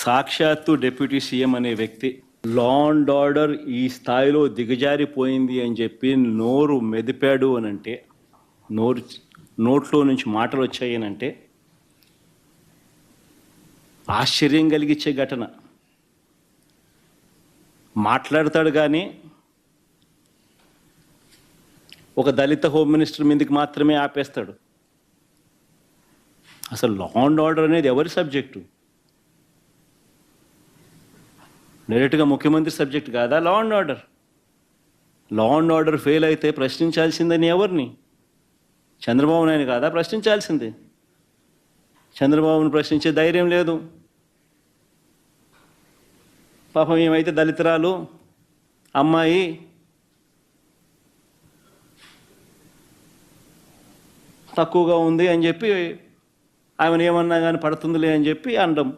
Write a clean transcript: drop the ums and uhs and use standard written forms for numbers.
సాక్షాత్తు deputy CM అనే వ్యక్తి లా అండ్ ఆర్డర్ ఈ స్థాయిలో దిగజారిపోయింది అని చెప్పి నోరు మెదిపాడు అని అంటే, నోట్లో నుంచి మాటలు వచ్చాయి అని అంటే ఆశ్చర్యం కలిగించే ఘటన. మాట్లాడతాడు కానీ ఒక దళిత హోమ్ మినిస్టర్ మీదకి మాత్రమే ఆపేస్తాడు. అసలు లా అండ్ ఆర్డర్ అనేది ఎవరి సబ్జెక్టు? డైరెక్ట్గా ముఖ్యమంత్రి సబ్జెక్ట్ కాదా law and order? Law and order fail అయితే ప్రశ్నించాల్సిందని ఎవరిని? చంద్రబాబు నాయుడు కాదా ప్రశ్నించాల్సింది? చంద్రబాబును ప్రశ్నించే ధైర్యం లేదు. పాపం ఏమైతే దళితురాలు అమ్మాయి తక్కువగా ఉంది అని చెప్పి ఆమెను ఏమన్నా కానీ పడుతుందిలే అని చెప్పి అనడం.